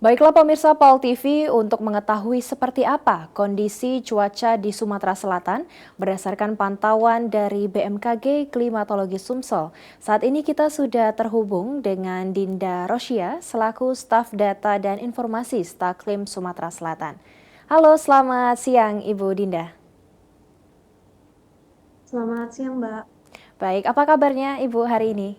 Baiklah pemirsa PAL TV, untuk mengetahui seperti apa kondisi cuaca di Sumatera Selatan berdasarkan pantauan dari BMKG Klimatologi Sumsel. Saat ini kita sudah terhubung dengan Dinda Rosia selaku staf data dan informasi Staklim Sumatera Selatan. Halo, selamat siang Ibu Dinda. Selamat siang, Mbak. Baik, apa kabarnya Ibu hari ini?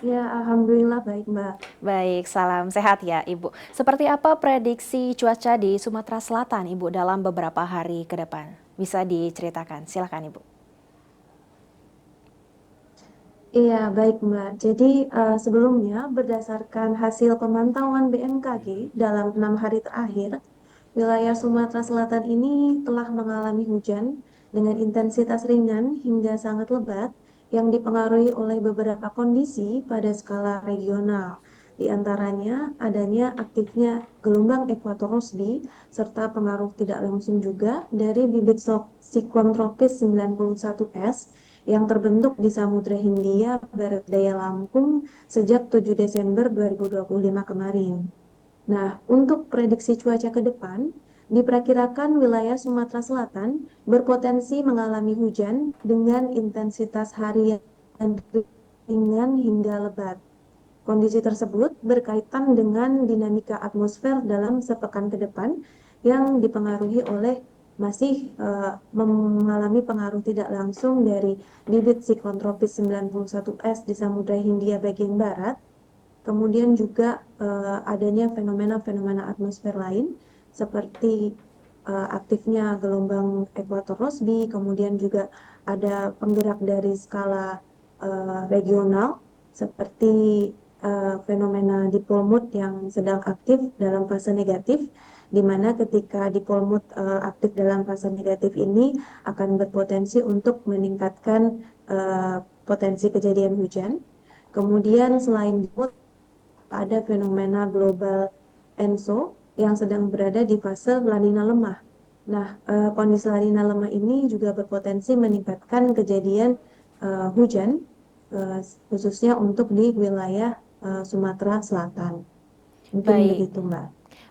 Ya, alhamdulillah baik, Mbak. Baik, salam sehat ya Ibu. Seperti apa prediksi cuaca di Sumatera Selatan Ibu dalam beberapa hari ke depan? Bisa diceritakan, silakan Ibu. Iya, baik, Mbak. Jadi, sebelumnya berdasarkan hasil pemantauan BMKG dalam 6 hari terakhir, wilayah Sumatera Selatan ini telah mengalami hujan dengan intensitas ringan hingga sangat lebat yang dipengaruhi oleh beberapa kondisi pada skala regional. Di antaranya adanya aktifnya gelombang ekuator Rossby serta pengaruh tidak langsung juga dari bibit siklon tropis 91 S yang terbentuk di Samudra Hindia Barat Daya Lampung sejak 7 Desember 2025 kemarin. Nah, untuk prediksi cuaca ke depan, diperkirakan wilayah Sumatera Selatan berpotensi mengalami hujan dengan intensitas harian ringan hingga lebat. Kondisi tersebut berkaitan dengan dinamika atmosfer dalam sepekan ke depan yang dipengaruhi oleh masih mengalami pengaruh tidak langsung dari bibit siklon tropis 91 S di Samudra Hindia bagian barat. Kemudian juga adanya fenomena-fenomena atmosfer lain seperti aktifnya gelombang ekuator Rossby, kemudian juga ada penggerak dari skala regional seperti fenomena dipol moon yang sedang aktif dalam fase negatif, di mana ketika dipol moon aktif dalam fase negatif ini akan berpotensi untuk meningkatkan potensi kejadian hujan. Kemudian selain dipol ada fenomena global ENSO yang sedang berada di fase lanina lemah. Nah, kondisi lanina lemah ini juga berpotensi meningkatkan kejadian hujan, eh, khususnya untuk di wilayah Sumatera Selatan. Mungkin Baik, begitu, Mbak.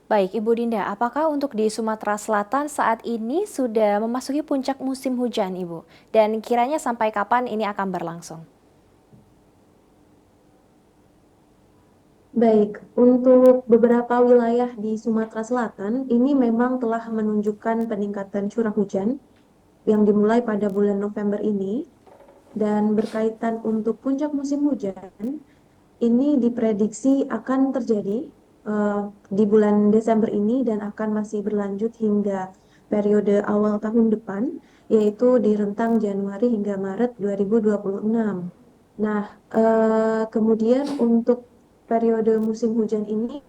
baik Ibu Dinda, apakah untuk di Sumatera Selatan saat ini sudah memasuki puncak musim hujan Ibu? Dan kiranya sampai kapan ini akan berlangsung? Baik, untuk beberapa wilayah di Sumatera Selatan, ini memang telah menunjukkan peningkatan curah hujan yang dimulai pada bulan November ini. Dan berkaitan untuk puncak musim hujan, ini diprediksi akan terjadi eh, di bulan Desember ini dan akan masih berlanjut hingga periode awal tahun depan, yaitu di rentang Januari hingga Maret 2026. Nah, kemudian untuk periode musim hujan ini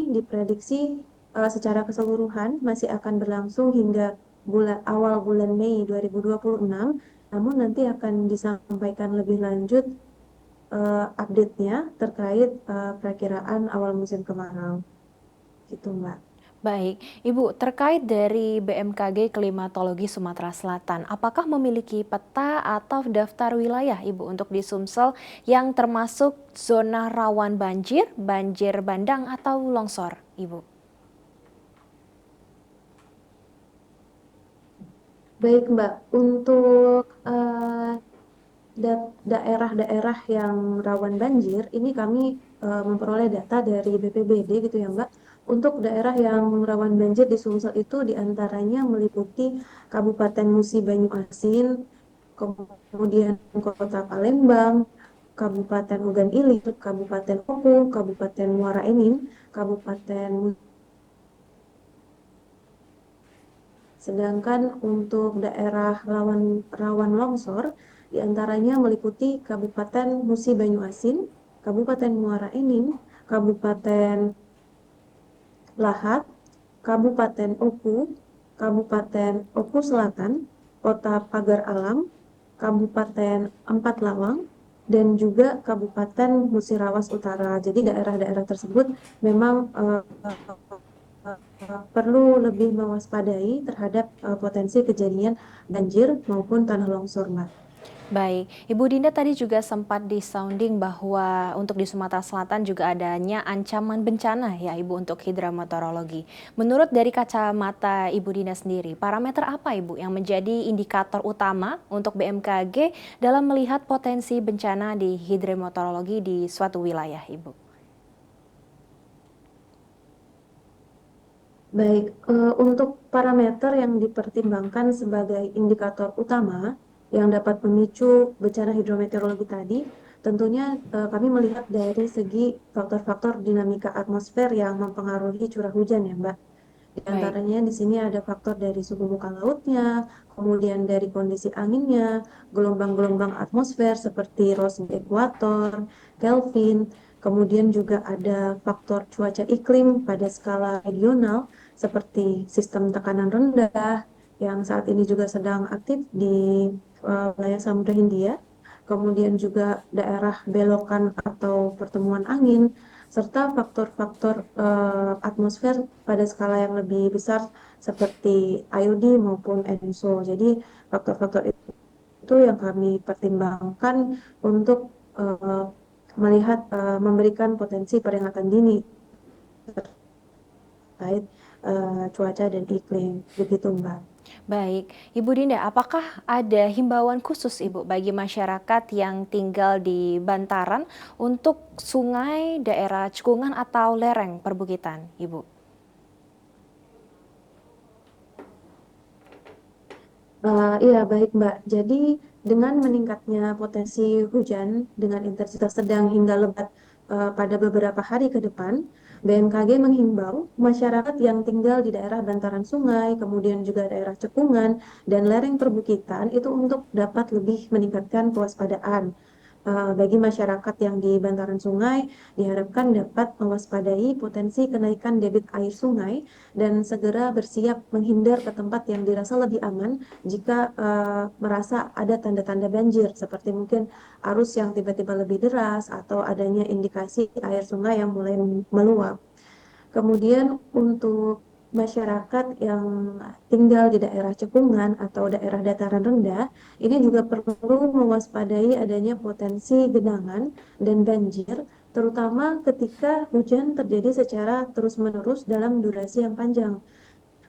diprediksi secara keseluruhan masih akan berlangsung hingga awal bulan Mei 2026, namun nanti akan disampaikan lebih lanjut update-nya terkait perakiraan awal musim kemarau. Gitu, Mbak. Baik, Ibu, terkait dari BMKG Klimatologi Sumatera Selatan, apakah memiliki peta atau daftar wilayah Ibu untuk di Sumsel yang termasuk zona rawan banjir, banjir bandang atau longsor, Ibu? Baik, Mbak. Untuk daerah-daerah yang rawan banjir, ini kami memperoleh data dari BPBD gitu ya, Mbak. Untuk daerah yang rawan banjir di Sumsel itu diantaranya meliputi Kabupaten Musi Banyuasin, kemudian Kota Palembang, Kabupaten Ogan Ilir, Kabupaten Oku, Kabupaten Muara Enim, Kabupaten. Sedangkan untuk daerah rawan rawan longsor diantaranya meliputi Kabupaten Musi Banyuasin, Kabupaten Muara Enim, Kabupaten Lahat, Kabupaten Oku, Kabupaten Oku Selatan, Kota Pagar Alam, Kabupaten Empat Lawang, dan juga Kabupaten Musirawas Utara. Jadi daerah-daerah tersebut memang perlu lebih mewaspadai terhadap potensi kejadian banjir maupun tanah longsor, Mbak. Baik, Ibu Dinda tadi juga sempat di-sounding bahwa untuk di Sumatera Selatan juga adanya ancaman bencana ya Ibu untuk hidrometeorologi. Menurut dari kacamata Ibu Dinda sendiri, parameter apa Ibu yang menjadi indikator utama untuk BMKG dalam melihat potensi bencana di hidrometeorologi di suatu wilayah Ibu? Baik, untuk parameter yang dipertimbangkan sebagai indikator utama yang dapat memicu bencana hidrometeorologi tadi, tentunya kami melihat dari segi faktor-faktor dinamika atmosfer yang mempengaruhi curah hujan ya, Mbak. Di Baik, antaranya di sini ada faktor dari suhu muka lautnya, kemudian dari kondisi anginnya, gelombang-gelombang atmosfer seperti Rossby ekuator, Kelvin, kemudian juga ada faktor cuaca iklim pada skala regional seperti sistem tekanan rendah yang saat ini juga sedang aktif di wilayah Samudra Hindia, kemudian juga daerah belokan atau pertemuan angin, serta faktor-faktor atmosfer pada skala yang lebih besar seperti IOD maupun ENSO. Jadi faktor-faktor itu yang kami pertimbangkan untuk eh, melihat memberikan potensi peringatan dini terkait cuaca dan iklim. Begitu, Mbak. baik. Ibu Dinda, apakah ada himbauan khusus Ibu bagi masyarakat yang tinggal di bantaran untuk sungai, daerah cekungan atau lereng perbukitan, Ibu? Iya, baik Mbak. Jadi dengan meningkatnya potensi hujan dengan intensitas sedang hingga lebat pada beberapa hari ke depan, BMKG menghimbau masyarakat yang tinggal di daerah bantaran sungai, kemudian juga daerah cekungan dan lereng perbukitan itu untuk dapat lebih meningkatkan kewaspadaan. Bagi masyarakat yang di bantaran sungai, diharapkan dapat mewaspadai potensi kenaikan debit air sungai dan segera bersiap menghindar ke tempat yang dirasa lebih aman jika merasa ada tanda-tanda banjir, seperti mungkin arus yang tiba-tiba lebih deras atau adanya indikasi air sungai yang mulai meluap. Kemudian untuk masyarakat yang tinggal di daerah cekungan atau daerah dataran rendah, ini juga perlu mewaspadai adanya potensi genangan dan banjir, terutama ketika hujan terjadi secara terus-menerus dalam durasi yang panjang.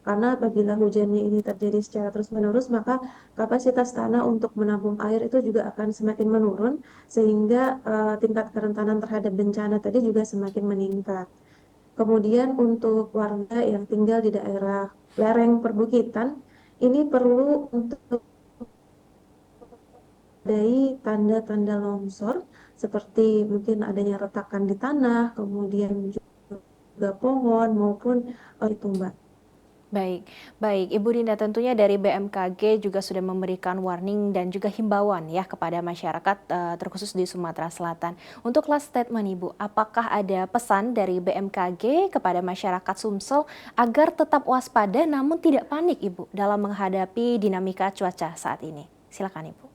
Karena apabila hujannya ini terjadi secara terus-menerus, maka kapasitas tanah untuk menampung air itu juga akan semakin menurun, sehingga tingkat kerentanan terhadap bencana tadi juga semakin meningkat. Kemudian untuk warga yang tinggal di daerah lereng perbukitan, ini perlu untuk dari tanda-tanda longsor seperti mungkin adanya retakan di tanah, kemudian juga pohon maupun itu Mbak. Baik, baik. Ibu Dinda, tentunya dari BMKG juga sudah memberikan warning dan juga himbauan ya kepada masyarakat terkhusus di Sumatera Selatan. Untuk last statement Ibu, apakah ada pesan dari BMKG kepada masyarakat Sumsel agar tetap waspada namun tidak panik Ibu dalam menghadapi dinamika cuaca saat ini? Silakan Ibu.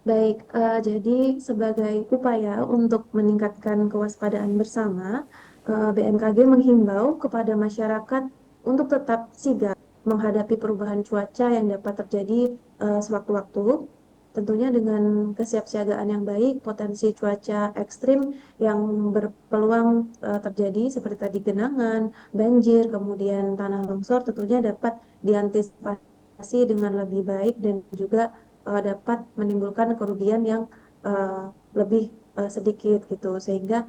Baik, jadi sebagai upaya untuk meningkatkan kewaspadaan bersama, BMKG menghimbau kepada masyarakat untuk tetap sigap menghadapi perubahan cuaca yang dapat terjadi sewaktu-waktu. Tentunya dengan kesiapsiagaan yang baik, potensi cuaca ekstrim yang berpeluang terjadi seperti tadi genangan, banjir, kemudian tanah longsor tentunya dapat diantisipasi dengan lebih baik dan juga dapat menimbulkan kerugian yang lebih sedikit gitu. Sehingga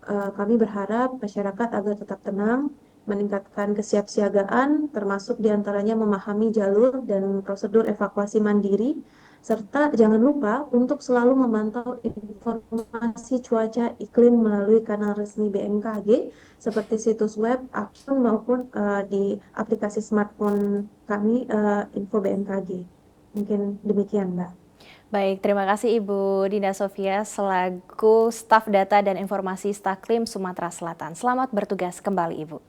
kami berharap masyarakat agar tetap tenang, meningkatkan kesiapsiagaan, termasuk diantaranya memahami jalur dan prosedur evakuasi mandiri, serta jangan lupa untuk selalu memantau informasi cuaca iklim melalui kanal resmi BMKG seperti situs web, akun maupun di aplikasi smartphone kami Info BMKG. Mungkin demikian, Mbak. Baik, terima kasih Ibu Dinda Sofia selaku staf data dan informasi Staklim Sumatera Selatan. Selamat bertugas kembali Ibu.